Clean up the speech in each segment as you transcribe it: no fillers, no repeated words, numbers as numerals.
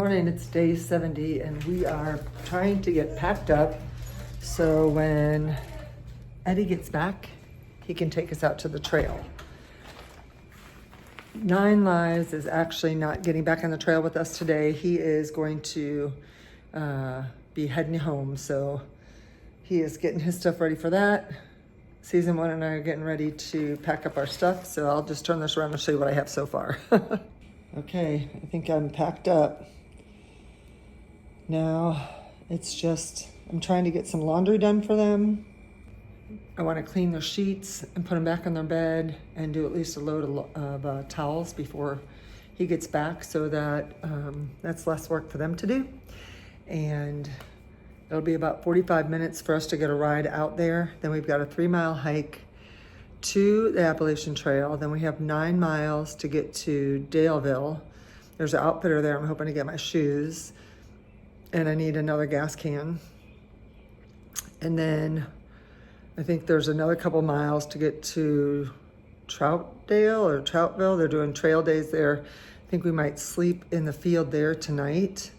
morning, it's day 70 and we are trying to get packed up so when Eddie gets back, he can take us out to the trail. 9 Lives is actually not getting back on the trail with us today. He is going to be heading home, so he is getting his stuff ready for that. Season 1 and I are getting ready to pack up our stuff, so I'll just turn this around and show you what I have so far. Okay, I think I'm packed up. Now, it's just, I'm trying to get some laundry done for them. I want to clean their sheets and put them back on their bed and do at least a load of towels before he gets back so that that's less work for them to do. And it'll be about 45 minutes for us to get a ride out there. Then we've got a 3-mile hike to the Appalachian Trail. Then we have 9 miles to get to Daleville. There's an outfitter there. I'm hoping to get my shoes. And I need another gas can. And then I think there's another couple miles to get to Troutville or Troutville. They're doing trail days there. I think we might sleep in the field there tonight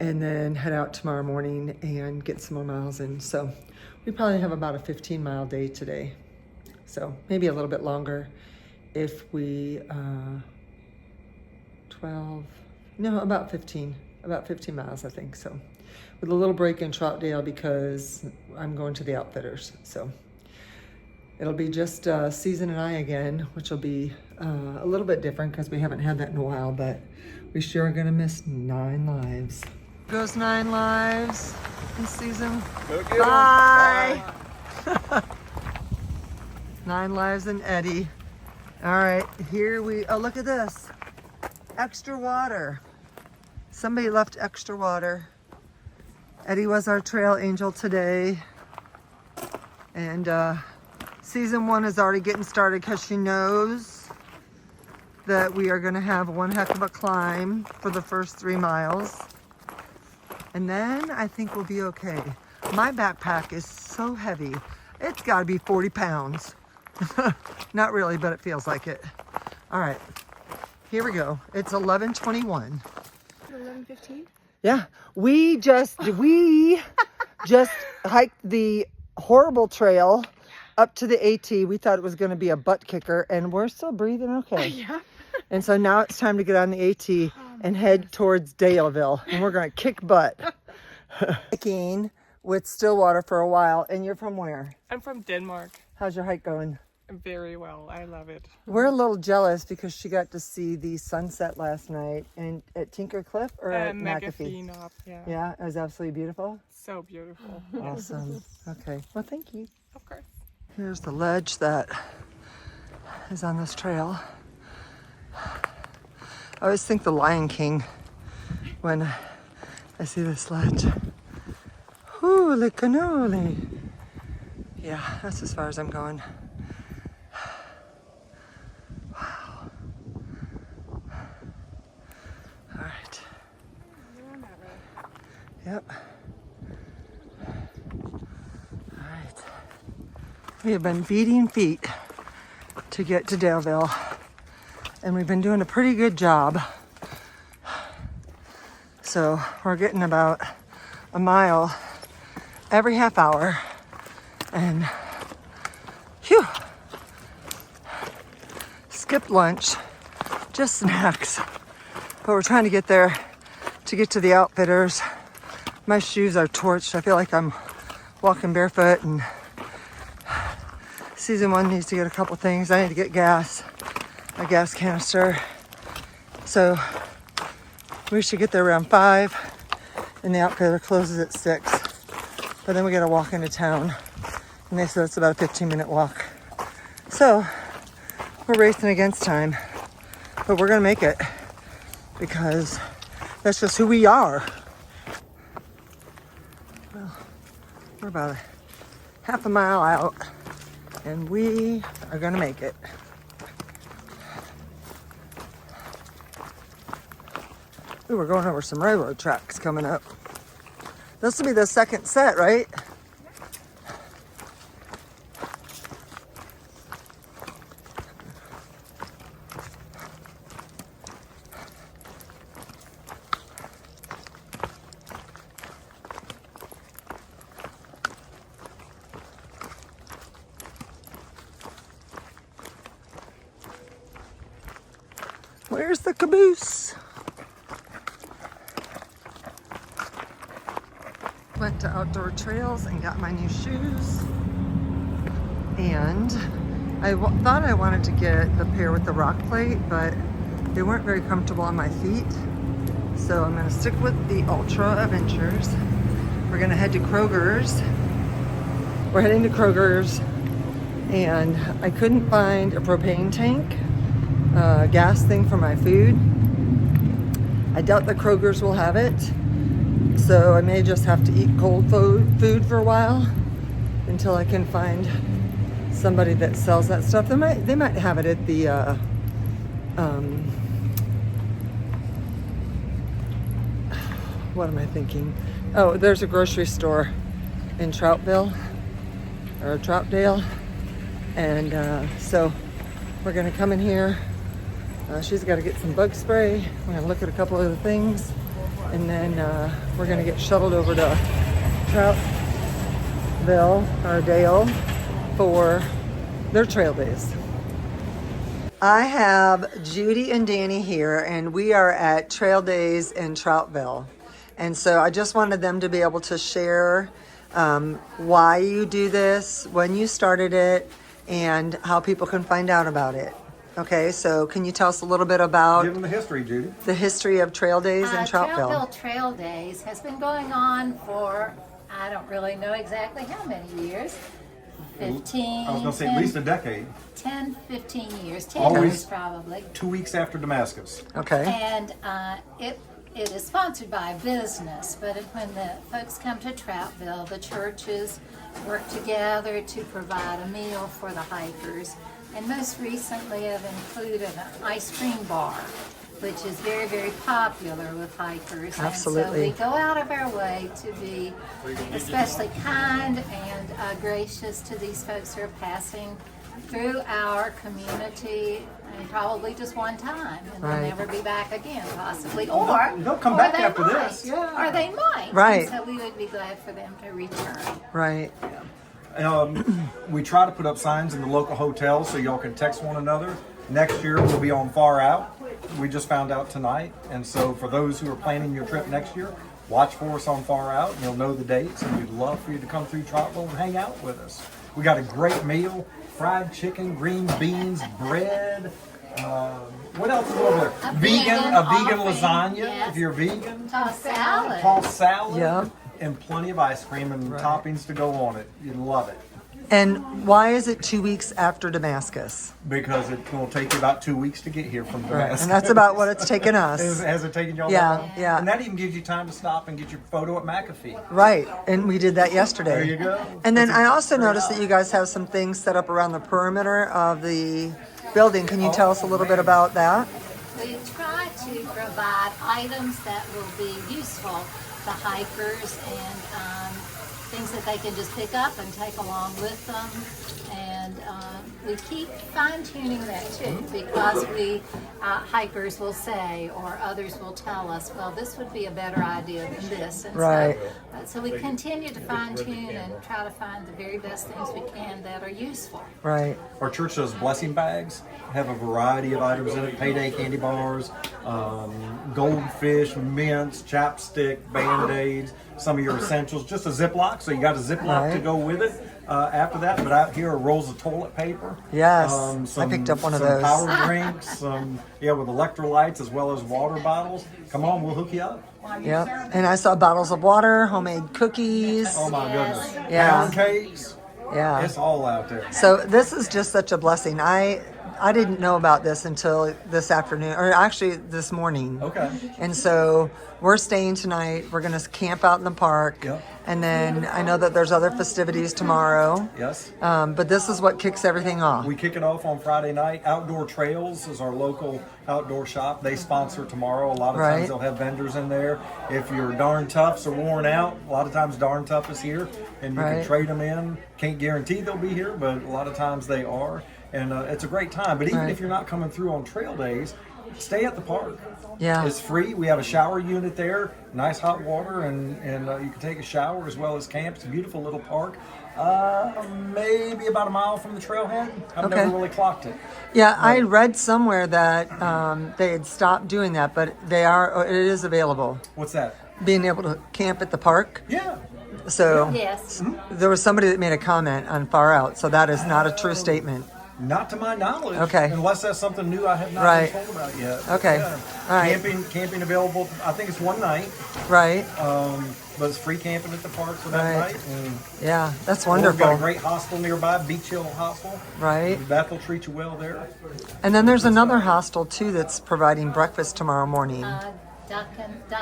and then head out tomorrow morning and get some more miles in. So we probably have about a 15-mile day today. So maybe a little bit longer if we, about 15 miles, I think. So with a little break in Troutdale because I'm going to the outfitters. So it'll be just Season and I again, which will be a little bit different because we haven't had that in a while, but we sure are gonna miss 9 Lives. Goes 9 Lives this season. Bye. 9 Lives and Eddie. All right, oh, look at this. Extra water. Somebody left extra water. Eddie was our trail angel today. And Season 1 is already getting started because she knows that we are gonna have one heck of a climb for the first 3 miles. And then I think we'll be okay. My backpack is so heavy. It's gotta be 40 pounds. Not really, but it feels like it. All right, here we go. It's 11:21. 11:15? Yeah, we just hiked the horrible trail up to the AT. We thought it was going to be a butt kicker, and we're still breathing okay. Yeah. And so now it's time to get on the AT and head towards Daleville, and we're going to kick butt. Hiking with Stillwater for a while, and you're from where? I'm from Denmark. How's your hike going? Very well. I love it. We're a little jealous because she got to see the sunset last night and at Tinker Cliff or at McAfee. Up, yeah. Yeah, it was absolutely beautiful. So beautiful. Awesome. Okay. Well, thank you. Of course. Here's the ledge that is on this trail. I always think the Lion King when I see this ledge. Holy cannoli. Yeah, that's as far as I'm going. Wow. All right. Yep. All right. We have been beating feet to get to Daleville, and we've been doing a pretty good job. So we're getting about a mile every half hour, and phew, skipped lunch, just snacks. But we're trying to get there to get to the outfitters. My shoes are torched. I feel like I'm walking barefoot, and Season 1 needs to get a couple things. I need to get gas, a gas canister. So we should get there around 5, and the outfitter closes at 6. But then we gotta walk into town, and they said it's about a 15-minute walk. So we're racing against time, but we're gonna make it because that's just who we are. Well, we're about a half a mile out, and we are gonna make it. Ooh, we're going over some railroad tracks coming up. This will be the second set, right? There's the caboose. Went to Outdoor Trails and got my new shoes. And I thought I wanted to get the pair with the rock plate, but they weren't very comfortable on my feet. So I'm gonna stick with the Ultra Adventures. We're gonna head to Kroger's. We're heading to Kroger's, and I couldn't find a propane tank, gas thing for my food. I doubt the Kroger's will have it, so I may just have to eat cold food for a while until I can find somebody that sells that stuff. They might have it at the what am I thinking? Oh, there's a grocery store in Troutville or Troutdale, and so we're gonna come in here. She's got to get some bug spray. We're gonna look at a couple other things, and then we're gonna get shuttled over to Troutville or Dale for their trail days. I have Judy and Danny here, and we are at Trail Days in Troutville. And so I just wanted them to be able to share why you do this, when you started it, and how people can find out about it. Okay, so can you tell us a little bit about... Give them the history, Judy. The history of Trail Days in Troutville. Troutville Trail Days has been going on for, I don't really know exactly how many years. 15, I was going to say at least a decade. 10, 15 years, 10 Always years probably. 2 weeks after Damascus. Okay. And it is sponsored by a business, but when the folks come to Troutville, the churches work together to provide a meal for the hikers. And most recently have included an ice cream bar, which is very, very popular with hikers. Absolutely. And so we go out of our way to be especially kind and gracious to these folks who are passing through our community, and probably just one time, and Right. they'll never be back again, possibly. Or They'll come or back they after might. this. Yeah. Or they might. Right. And so we would be glad for them to return. Right. We try to put up signs in the local hotels so y'all can text one another. Next year we'll be on Far Out. We just found out tonight. And so for those who are planning your trip next year, watch for us on Far Out, and you'll know the dates, and we'd love for you to come through Troutville and hang out with us. We got a great meal, fried chicken, green beans, bread. What else is over there? A vegan offering, lasagna yes. if you're vegan. Tossed salad. Tossed salad. Yep. And plenty of ice cream and toppings to go on it. You'd love it. And why is it 2 weeks after Damascus? Because it will take you about 2 weeks to get here from Damascus. And that's about what it's taken us. Has it taken y'all Yeah, that long? yeah. And that even gives you time to stop and get your photo at McAfee. Right, and we did that yesterday. There you go. And then I also noticed that you guys have some things set up around the perimeter of the building. Can you tell us a little bit about that? We try to provide items that will be useful to hikers and things that they can just pick up and take along with them. And we keep fine-tuning that too, because hikers will say, or others will tell us, well, this would be a better idea than this. And Right. So we continue to fine-tune and try to find the very best things we can that are useful. Right. Our church does blessing bags, have a variety of items in it, payday candy bars, goldfish, mints, chapstick, Band-Aids, some of your essentials, just a Ziploc, so you got a Ziploc to Right. go with it. After that, but out here are rolls of toilet paper. Yes, I picked up one of some those. Power drinks, with electrolytes as well as water bottles. Come on, we'll hook you up. Yep. And I saw bottles of water, homemade cookies. Oh my goodness. Yeah. Pound cakes. Yeah. It's all out there. So this is just such a blessing. I didn't know about this until this afternoon, or actually this morning. Okay. And so we're staying tonight. We're going to camp out in the park. Yep. And then I know that there's other festivities tomorrow. Yes. But this is what kicks everything off. We kick it off on Friday night. Outdoor Trails is our local outdoor shop. They sponsor tomorrow. A lot of Right. times they'll have vendors in there. If your darn toughs are worn out, a lot of times darn tough is here, and you Right. can trade them in. Can't guarantee they'll be here, but a lot of times they are. And it's a great time. But even Right. if you're not coming through on trail days, stay at the park. Yeah. It's free. We have a shower unit there, nice hot water, and you can take a shower as well as camp. It's a beautiful little park. Maybe about a mile from the trailhead. I've Okay. never really clocked it. Yeah, I read somewhere that they had stopped doing that, but it is available. What's that? Being able to camp at the park. Yeah. So Yes. there was somebody that made a comment on Far Out, so that is not a true statement. Not to my knowledge. Okay. Unless that's something new I have not Right. been told about yet. Okay. Yeah. All right. Camping available. I think it's one night. Right? But it's free camping at the park for that Right. night. And Yeah, that's we've got a wonderful. great hostel nearby, Beach Hill Hostel. Right? Beth will treat you well there. And then there's another hostel too that's providing breakfast tomorrow morning. Duck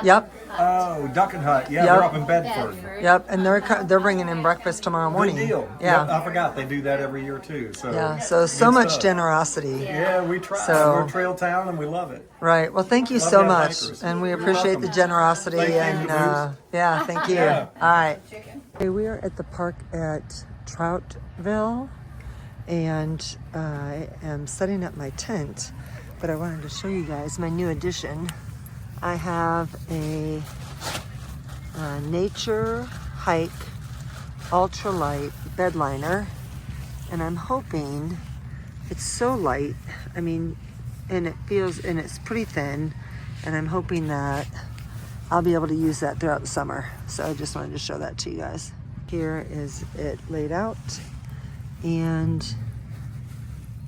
Yep. Oh, Duck and Hut. Yeah, Yep. they're up in Bedford. Bedford. Yep, and they're bringing in breakfast tomorrow morning. Good deal. Yeah. Yep, I forgot they do that every year too. So Yeah, so good much stuff. generosity. Yeah, we try. So- We're a trail town and we love it. Right. Well, thank you Love so to have much, hikers. and we You're appreciate the welcome. generosity. Thank you, And Booze. yeah, thank you. Yeah. All right. Okay, we are at the park at Troutville, and I am setting up my tent. But I wanted to show you guys my new addition. I have a nature hike ultralight bed liner, and I'm hoping it's so light. I mean, and it's pretty thin, and I'm hoping that I'll be able to use that throughout the summer. So I just wanted to show that to you guys. Here is it laid out, and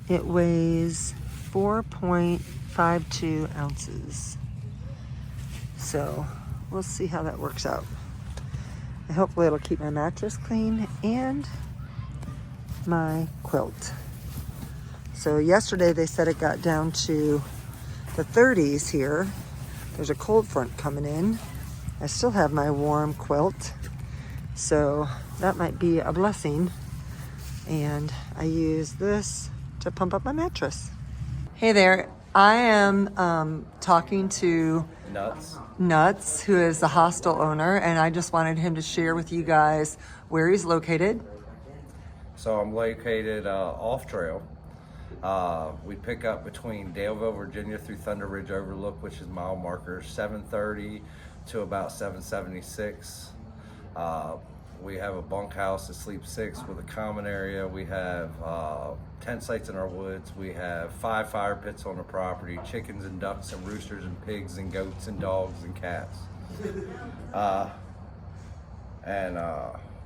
it weighs 4.52 ounces. So we'll see how that works out. And hopefully it'll keep my mattress clean and my quilt. So yesterday they said it got down to the 30s here. There's a cold front coming in. I still have my warm quilt, so that might be a blessing. And I use this to pump up my mattress. Hey there, I am talking to Nuts, who is the hostel owner, and I just wanted him to share with you guys where he's located. So I'm located off trail. We pick up between Daleville, Virginia through Thunder Ridge Overlook, which is mile marker 730 to about 776. We have a bunkhouse that sleeps 6 with a common area. We have tent sites in our woods. We have 5 fire pits on the property, chickens and ducks and roosters and pigs and goats and dogs and cats.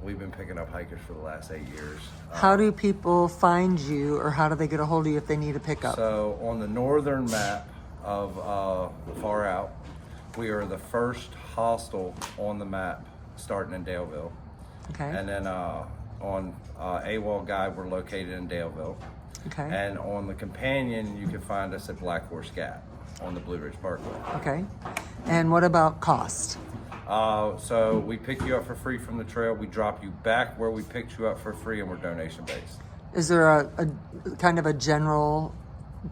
We've been picking up hikers for the last 8 years. How do people find you, or how do they get a hold of you if they need a pickup? So on the northern map of Far Out, we are the first hostel on the map starting in Daleville. Okay. And then on AWOL Guide, we're located in Daleville. Okay. And on the companion, you can find us at Black Horse Gap on the Blue Ridge Parkway. Okay. And what about cost? So we pick you up for free from the trail. We drop you back where we picked you up for free, and we're donation based. Is there a kind of a general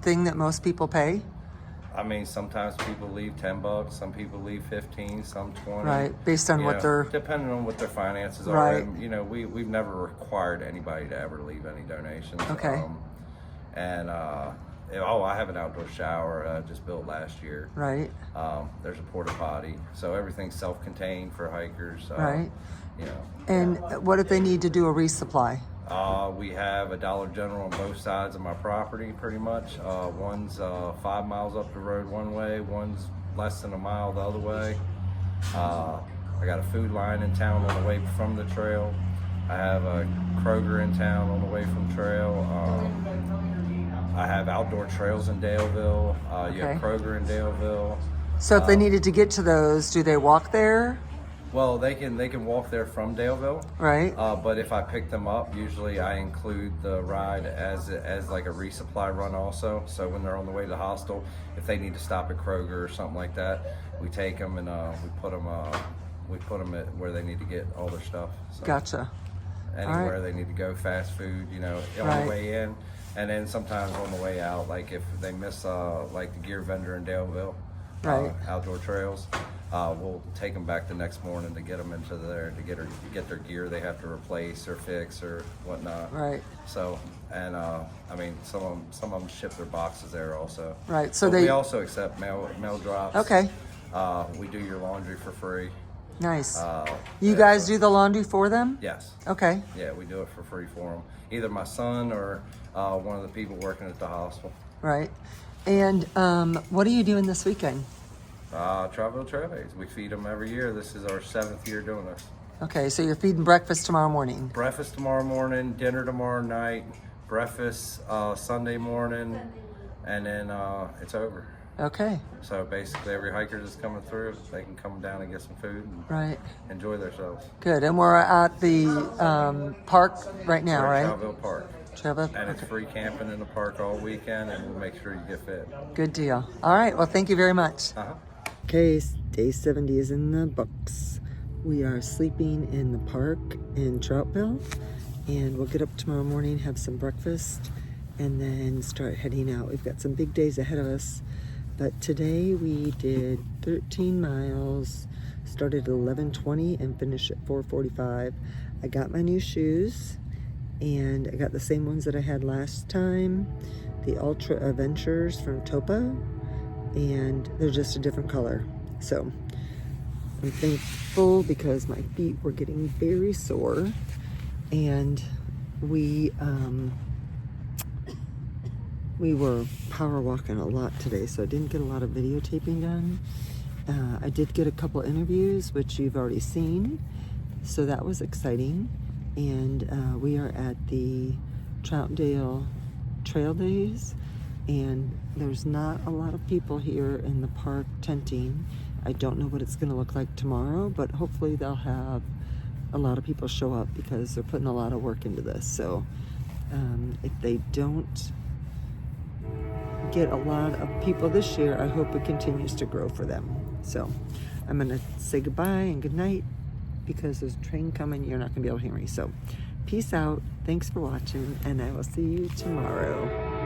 thing that most people pay? I mean, sometimes people leave $10, some people leave 15, some 20. Right, based on You what know, they're... depending on what their finances are. Right. And, you know, we've never required anybody to ever leave any donations. Okay. I have an outdoor shower just built last year. Right. There's a porta potty, so everything's self-contained for hikers. Right. You know. And what if they need to do a resupply? We have a Dollar General on both sides of my property, pretty much. One's 5 miles up the road one way, one's less than a mile the other way. I got a Food Line in town on the way from the trail. I have a Kroger in town on the way from trail. I have outdoor trails in Daleville. You have Okay. Kroger in Daleville. So if they needed to get to those, do they walk there? Well, they can walk there from Daleville. Right. But if I pick them up, usually I include the ride as like a resupply run also. So when they're on the way to the hostel, if they need to stop at Kroger or something like that, we take them and we put them at where they need to get all their stuff. So Gotcha. anywhere All right. they need to go, fast food, you know, on Right. the way in. And then sometimes on the way out, like if they miss like the gear vendor in Daleville, Right. outdoor trails, we'll take them back the next morning to get them into there to get their gear they have to replace or fix or whatnot. Right. So, and I mean, some of them ship their boxes there also. Right. So But we also accept mail drops. Okay. We do your laundry for free. Nice. You Yeah, guys so- do the laundry for them? Yes. Okay. Yeah, we do it for free for them. Either my son or one of the people working at the hostel. Right. And what are you doing this weekend? Troutville Trailways. We feed them every year. This is our 7th year doing this. Okay, so you're feeding breakfast tomorrow morning. Breakfast tomorrow morning, dinner tomorrow night, breakfast Sunday morning, and then it's over. Okay. So basically, every hiker that's coming through, they can come down and get some food and Right. enjoy themselves. Good. And we're at the park right now, We're at right? Troutville Park. Troutville. And it's free camping in the park all weekend, and we'll make sure you get fit. Good deal. All right. Well, thank you very much. Uh-huh. Okay, day 70 is in the books. We are sleeping in the park in Troutville, and we'll get up tomorrow morning, have some breakfast, and then start heading out. We've got some big days ahead of us, but today we did 13 miles, started at 11:20 and finished at 4:45. I got my new shoes, and I got the same ones that I had last time, the Ultra Adventures from Topa, and they're just a different color. So I'm thankful because my feet were getting very sore, and we were power walking a lot today, so I didn't get a lot of videotaping done. I did get a couple interviews, which you've already seen, so that was exciting. And we are at the Troutville Trail Days, and there's not a lot of people here in the park tenting. I don't know what it's going to look like tomorrow, but hopefully they'll have a lot of people show up because they're putting a lot of work into this. So if they don't get a lot of people this year, I hope it continues to grow for them. So I'm going to say goodbye and good night because there's a train coming. You're not going to be able to hear me. So peace out. Thanks for watching, and I will see you tomorrow.